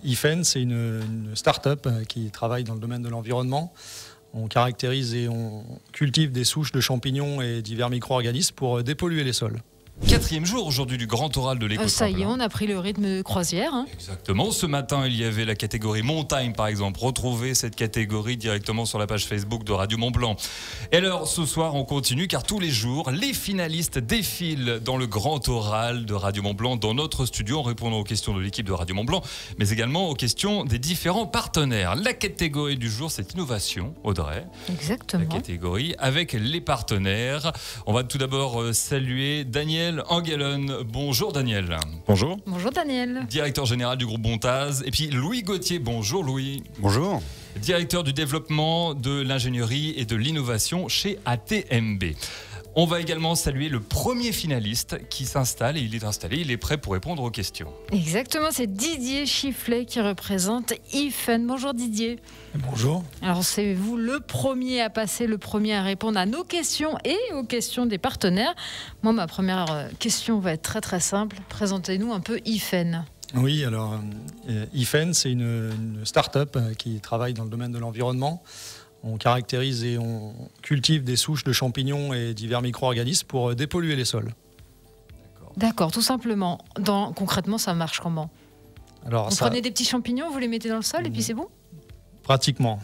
IFEN, c'est une start-up qui travaille dans le domaine de l'environnement. On caractérise et on cultive des souches de champignons et divers micro-organismes pour dépolluer les sols. 4e jour aujourd'hui du grand oral de l'éco-tremplin. Ça y est, on a pris le rythme de croisière. Exactement. Ce matin, il y avait la catégorie montagne, par exemple. Retrouvez cette catégorie directement sur la page Facebook de Radio Mont-Blanc. Et alors, ce soir, on continue, car tous les jours, les finalistes défilent dans le grand oral de Radio Mont-Blanc, dans notre studio, en répondant aux questions de l'équipe de Radio Mont-Blanc, mais également aux questions des différents partenaires. La catégorie du jour, c'est innovation, Audrey. Exactement. La catégorie avec les partenaires. On va tout d'abord saluer Daniel Engelen. Bonjour Daniel. Bonjour. Bonjour Daniel. Directeur général du groupe Bontaz. Et puis Louis Gauthier. Bonjour Louis. Bonjour. Directeur du développement, de l'ingénierie et de l'innovation chez ATMB. On va également saluer le premier finaliste qui s'installe, et il est installé, il est prêt pour répondre aux questions. Exactement, c'est Didier Chifflet qui représente IFEN. Bonjour Didier. Bonjour. Alors c'est vous le premier à passer, le premier à répondre à nos questions et aux questions des partenaires. Moi, ma première question va être très très simple. Présentez-nous un peu IFEN. Oui, alors IFEN, c'est une start-up qui travaille dans le domaine de l'environnement. On caractérise et on cultive des souches de champignons et divers micro-organismes pour dépolluer les sols. D'accord, tout simplement. Concrètement, ça marche comment ? Alors, vous prenez des petits champignons, vous les mettez dans le sol et puis c'est bon ? Pratiquement.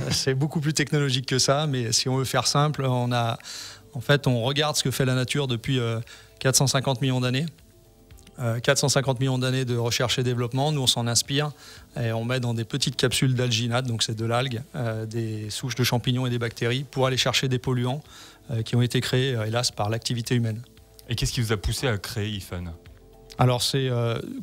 C'est beaucoup plus technologique que ça, mais si on veut faire simple, on regarde ce que fait la nature depuis 450 millions d'années. 450 millions d'années de recherche et développement, nous on s'en inspire et on met dans des petites capsules d'alginate, donc c'est de l'algue, des souches de champignons et des bactéries pour aller chercher des polluants qui ont été créés hélas par l'activité humaine. Et qu'est-ce qui vous a poussé à créer IFEN ? Alors c'est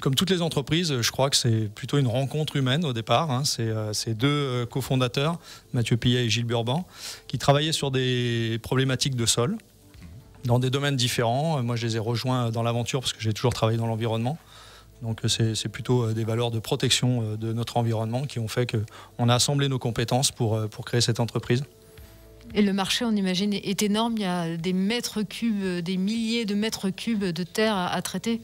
comme toutes les entreprises, je crois que c'est plutôt une rencontre humaine au départ. C'est deux cofondateurs, Mathieu Pillet et Gilles Burban, qui travaillaient sur des problématiques de sol, dans des domaines différents. Moi, je les ai rejoints dans l'aventure parce que j'ai toujours travaillé dans l'environnement. Donc, c'est plutôt des valeurs de protection de notre environnement qui ont fait qu'on a assemblé nos compétences pour créer cette entreprise. Et le marché, on imagine, est énorme. Il y a des mètres cubes, des milliers de mètres cubes de terre à traiter.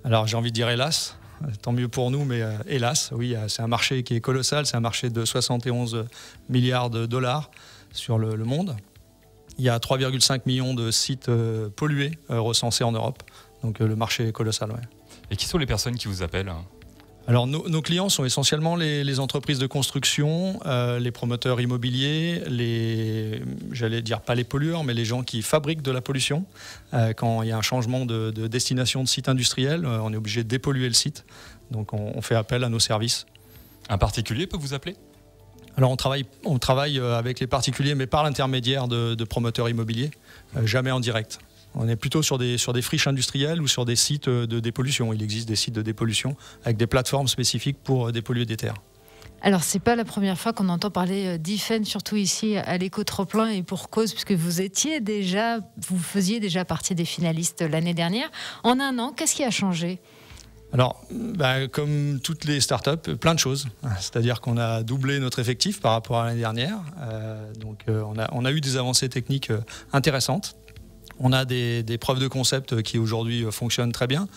Alors, j'ai envie de dire hélas. Tant mieux pour nous, mais hélas, oui, c'est un marché qui est colossal. C'est un marché de 71 milliards de dollars sur le monde. Il y a 3,5 millions de sites pollués recensés en Europe. Donc le marché est colossal. Ouais. Et qui sont les personnes qui vous appellent ? Alors nos clients sont essentiellement les entreprises de construction, les promoteurs immobiliers, j'allais dire pas les pollueurs, mais les gens qui fabriquent de la pollution. Quand il y a un changement de destination de site industriel, on est obligé de dépolluer le site. Donc on fait appel à nos services. Un particulier peut vous appeler ? Alors on travaille avec les particuliers, mais par l'intermédiaire de promoteurs immobiliers, jamais en direct. On est plutôt sur des friches industrielles ou sur des sites de dépollution. Il existe des sites de dépollution avec des plateformes spécifiques pour dépolluer des terres. Alors, c'est pas la première fois qu'on entend parler d'IFEN, surtout ici à l'éco-tremplin, et pour cause, puisque vous faisiez déjà partie des finalistes l'année dernière. En un an, qu'est-ce qui a changé ? Alors, comme toutes les startups, plein de choses. C'est-à-dire qu'on a doublé notre effectif par rapport à l'année dernière. On a eu des avancées techniques intéressantes. On a des preuves de concept qui aujourd'hui fonctionnent très bien.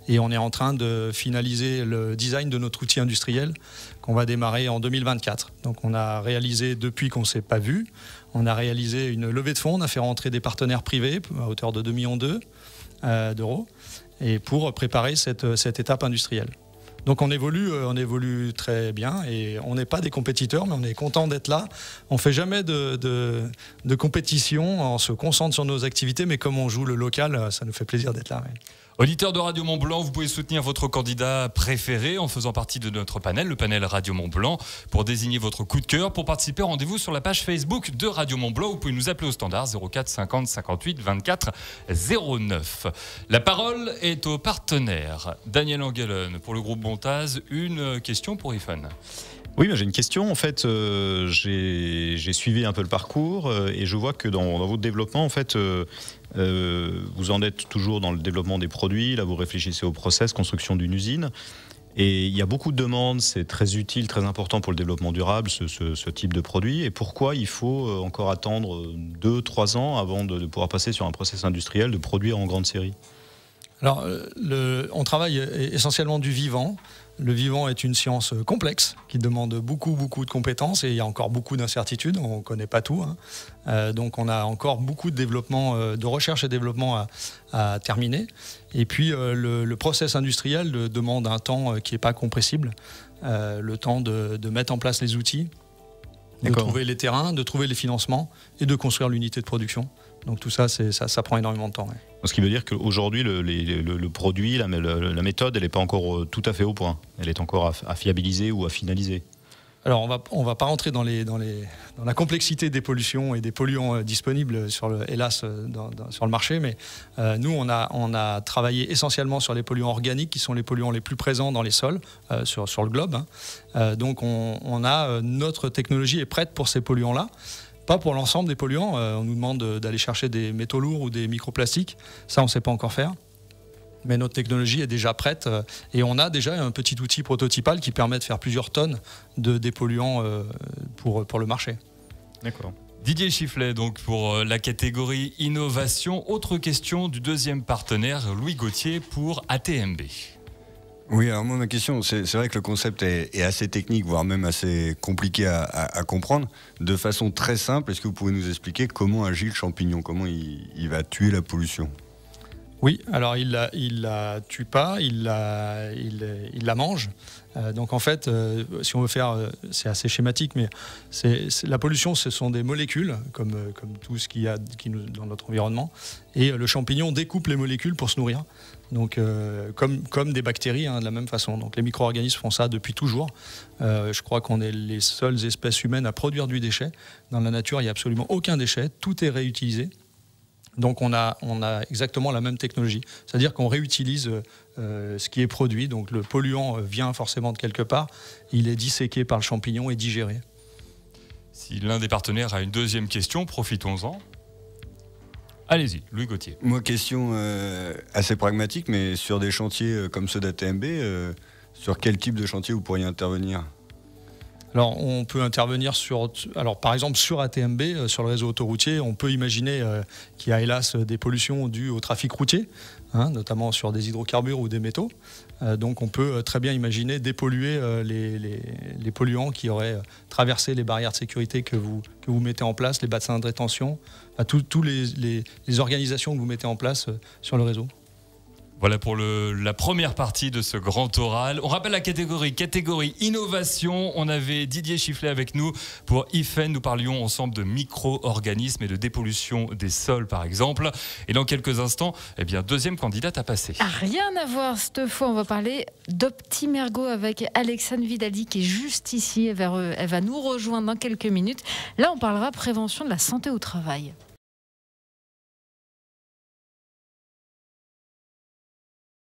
Et on est en train de finaliser le design de notre outil industriel qu'on va démarrer en 2024. Donc on a réalisé, depuis qu'on ne s'est pas vu, on a réalisé une levée de fonds. On a fait rentrer des partenaires privés à hauteur de 2,2 millions d'euros. Et pour préparer cette étape industrielle. Donc on évolue très bien et on n'est pas des compétiteurs, mais on est content d'être là. On ne fait jamais de compétition, on se concentre sur nos activités, mais comme on joue le local, ça nous fait plaisir d'être là. Ouais. Auditeur de Radio Mont-Blanc, vous pouvez soutenir votre candidat préféré en faisant partie de notre panel, le panel Radio Mont-Blanc, pour désigner votre coup de cœur. Pour participer, rendez-vous sur la page Facebook de Radio Mont-Blanc. Vous pouvez nous appeler au standard 04 50 58 24 09. La parole est au partenaire. Daniel Engelen, pour le groupe Bontaz, une question pour IFEN. Oui, j'ai une question. En fait, j'ai suivi un peu le parcours et je vois que dans votre développement, en fait, vous en êtes toujours dans le développement des produits. Là, vous réfléchissez au process, construction d'une usine. Et il y a beaucoup de demandes. C'est très utile, très important pour le développement durable, ce type de produit. Et pourquoi il faut encore attendre 2-3 ans avant de pouvoir passer sur un process industriel, de produire en grande série ? Alors, on travaille essentiellement du vivant. Le vivant est une science complexe qui demande beaucoup de compétences et il y a encore beaucoup d'incertitudes. On ne connaît pas tout. Donc on a encore beaucoup de développement, de recherche et développement à terminer. Et puis le process industriel demande un temps qui n'est pas compressible. Le temps de mettre en place les outils, de trouver les terrains, de trouver les financements et de construire l'unité de production. Donc tout ça, ça prend énormément de temps. Ouais. Ce qui veut dire qu'aujourd'hui, le produit, la méthode, elle n'est pas encore tout à fait au point. Elle est encore à fiabiliser ou à finaliser. Alors on va pas rentrer dans la complexité des pollutions et des polluants disponibles hélas sur le marché, mais nous on a travaillé essentiellement sur les polluants organiques qui sont les polluants les plus présents dans les sols sur le globe. Donc notre technologie est prête pour ces polluants-là. Pas pour l'ensemble des polluants. On nous demande d'aller chercher des métaux lourds ou des microplastiques. Ça, on ne sait pas encore faire. Mais notre technologie est déjà prête et on a déjà un petit outil prototypal qui permet de faire plusieurs tonnes de dépolluants pour le marché. D'accord. Didier Chifflet, donc pour la catégorie innovation. Autre question du deuxième partenaire, Louis Gauthier, pour ATMB. Oui, alors moi ma question, c'est vrai que le concept est assez technique, voire même assez compliqué à comprendre. De façon très simple, est-ce que vous pouvez nous expliquer comment agit le champignon, comment il va tuer la pollution ? Oui, alors il la tue pas, il la mange. Donc en fait, si on veut faire, c'est assez schématique, mais la pollution, ce sont des molécules, comme tout ce qu'il y a dans notre environnement, et le champignon découpe les molécules pour se nourrir. Donc comme des bactéries, de la même façon. Donc les micro-organismes font ça depuis toujours. Je crois qu'on est les seules espèces humaines à produire du déchet. Dans la nature, il n'y a absolument aucun déchet, tout est réutilisé. Donc on a exactement la même technologie, c'est-à-dire qu'on réutilise ce qui est produit, donc le polluant vient forcément de quelque part, il est disséqué par le champignon et digéré. Si l'un des partenaires a une deuxième question, profitons-en. Allez-y, Louis Gauthier. Moi, question assez pragmatique, mais sur des chantiers comme ceux d'ATMB, sur quel type de chantier vous pourriez intervenir ? Alors, on peut intervenir par exemple sur ATMB, sur le réseau autoroutier, on peut imaginer qu'il y a hélas des pollutions dues au trafic routier, notamment sur des hydrocarbures ou des métaux. Donc, on peut très bien imaginer dépolluer les polluants qui auraient traversé les barrières de sécurité que vous mettez en place, les bassins de rétention, tous les organisations que vous mettez en place sur le réseau. Voilà pour la première partie de ce grand oral. On rappelle la catégorie innovation. On avait Didier Chifflet avec nous pour IFEN. Nous parlions ensemble de micro-organismes et de dépollution des sols, par exemple. Et dans quelques instants, deuxième candidate à passer. Rien à voir cette fois. On va parler d'Optimergo avec Alexandre Vidali qui est juste ici. Elle va nous rejoindre dans quelques minutes. Là, on parlera prévention de la santé au travail.